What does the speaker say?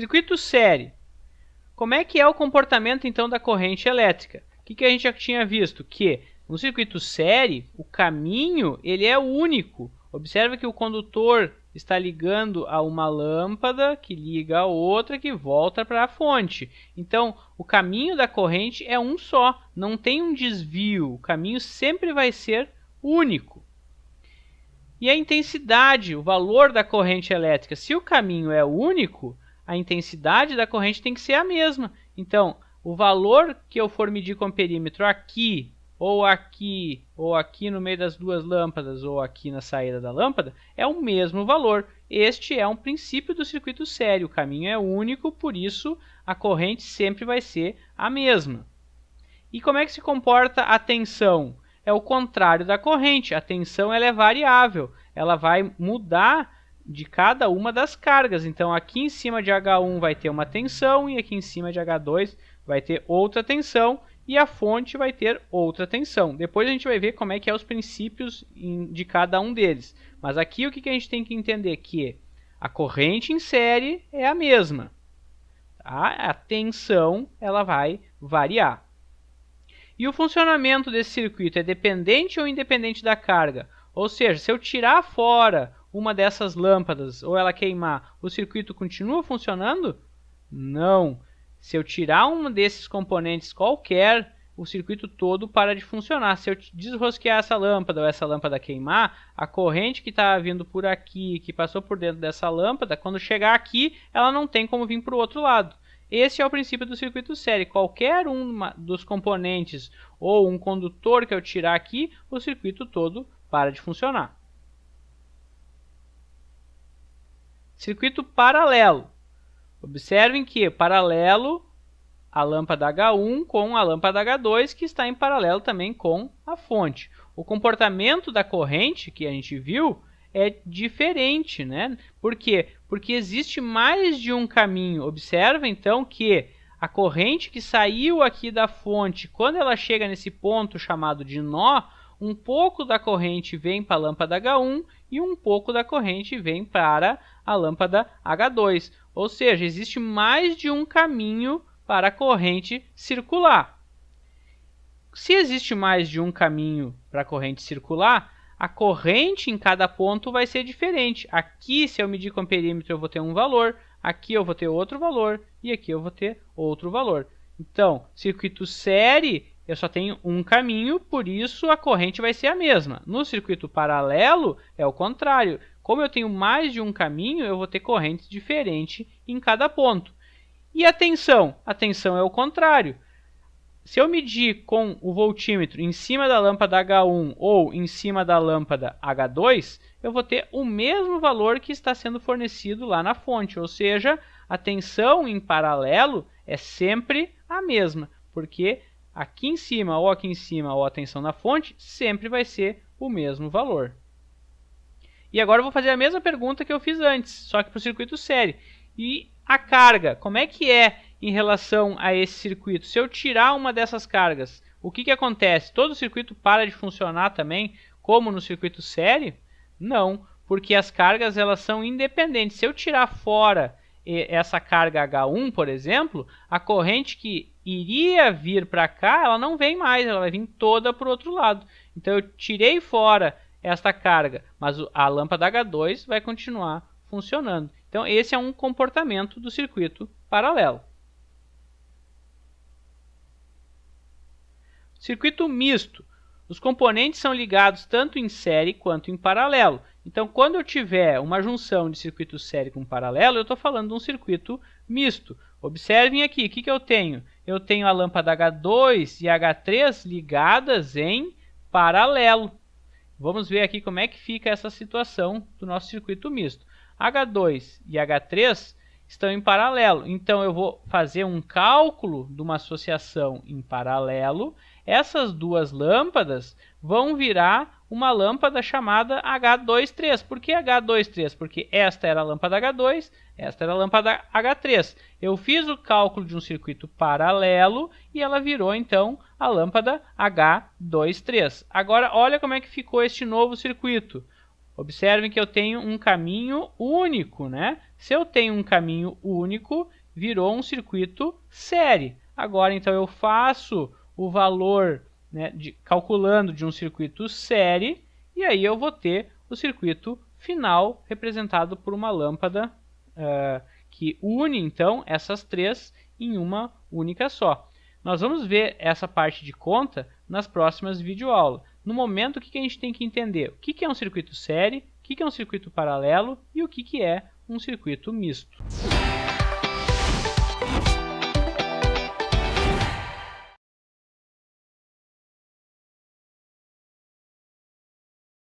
Circuito série. Como é que é o comportamento, então, da corrente elétrica? O que a gente já tinha visto? Que no circuito série, o caminho ele é único. Observe que o condutor está ligando a uma lâmpada, que liga a outra, que volta para a fonte. Então, o caminho da corrente é um só, não tem um desvio. O caminho sempre vai ser único. E a intensidade, o valor da corrente elétrica, se o caminho é único, a intensidade da corrente tem que ser a mesma. Então, o valor que eu for medir com o perímetro aqui, ou aqui no meio das duas lâmpadas, ou aqui na saída da lâmpada, é o mesmo valor. Este é um princípio do circuito série. O caminho é único, por isso a corrente sempre vai ser a mesma. E como é que se comporta a tensão? É o contrário da corrente. A tensão ela é variável. Ela vai mudar de cada uma das cargas. Então, aqui em cima de H1 vai ter uma tensão e aqui em cima de H2 vai ter outra tensão e a fonte vai ter outra tensão. Depois a gente vai ver como é que é os princípios de cada um deles. Mas aqui o que a gente tem que entender? Que a corrente em série é a mesma. Tá? A tensão ela vai variar. E o funcionamento desse circuito é dependente ou independente da carga? Ou seja, se eu tirar fora uma dessas lâmpadas ou ela queimar, o circuito continua funcionando? Não. Se eu tirar um desses componentes qualquer, o circuito todo para de funcionar. Se eu desrosquear essa lâmpada ou essa lâmpada queimar, a corrente que está vindo por aqui, que passou por dentro dessa lâmpada, quando chegar aqui, ela não tem como vir para o outro lado. Esse é o princípio do circuito série. Qualquer um dos componentes ou um condutor que eu tirar aqui, o circuito todo para de funcionar. Circuito paralelo. Observem que paralelo a lâmpada H1 com a lâmpada H2, que está em paralelo também com a fonte. O comportamento da corrente que a gente viu é diferente, né? Por quê? Porque existe mais de um caminho. Observa então que a corrente que saiu aqui da fonte, quando ela chega nesse ponto chamado de nó, um pouco da corrente vem para a lâmpada H1 e um pouco da corrente vem para a lâmpada H2. Ou seja, existe mais de um caminho para a corrente circular. Se existe mais de um caminho para a corrente circular, a corrente em cada ponto vai ser diferente. Aqui, se eu medir com perímetro, eu vou ter um valor, aqui eu vou ter outro valor e aqui eu vou ter outro valor. Então, circuito série, eu só tenho um caminho, por isso a corrente vai ser a mesma. No circuito paralelo, é o contrário. Como eu tenho mais de um caminho, eu vou ter correntes diferentes em cada ponto. E a tensão? A tensão é o contrário. Se eu medir com o voltímetro em cima da lâmpada H1 ou em cima da lâmpada H2, eu vou ter o mesmo valor que está sendo fornecido lá na fonte. Ou seja, a tensão em paralelo é sempre a mesma, porque aqui em cima ou a tensão na fonte sempre vai ser o mesmo valor. E agora eu vou fazer a mesma pergunta que eu fiz antes, só que para o circuito série. E a carga, como é que é em relação a esse circuito? Se eu tirar uma dessas cargas, o que acontece? Todo o circuito para de funcionar também, como no circuito série? Não, porque as cargas elas são independentes. Se eu tirar fora essa carga H1, por exemplo, a corrente que iria vir para cá, ela não vem mais, ela vai vir toda para o outro lado. Então eu tirei fora esta carga, mas a lâmpada H2 vai continuar funcionando. Então esse é um comportamento do circuito paralelo. Circuito misto. Os componentes são ligados tanto em série quanto em paralelo. Então, quando eu tiver uma junção de circuito série com paralelo, eu estou falando de um circuito misto. Observem aqui, o que eu tenho? Eu tenho a lâmpada H2 e H3 ligadas em paralelo. Vamos ver aqui como é que fica essa situação do nosso circuito misto. H2 e H3 estão em paralelo, então eu vou fazer um cálculo de uma associação em paralelo. Essas duas lâmpadas vão virar uma lâmpada chamada H23. Por que H23? Porque esta era a lâmpada H2, esta era a lâmpada H3. Eu fiz o cálculo de um circuito paralelo e ela virou então a lâmpada H23. Agora olha como é que ficou este novo circuito. Observem que eu tenho um caminho único, né? Se eu tenho um caminho único, virou um circuito série. Agora, então, eu faço o valor, né, calculando de um circuito série, e aí eu vou ter o circuito final representado por uma lâmpada que une, então, essas três em uma única só. Nós vamos ver essa parte de conta nas próximas videoaulas. No momento, o que a gente tem que entender? O que é um circuito série, o que é um circuito paralelo e o que é um circuito misto.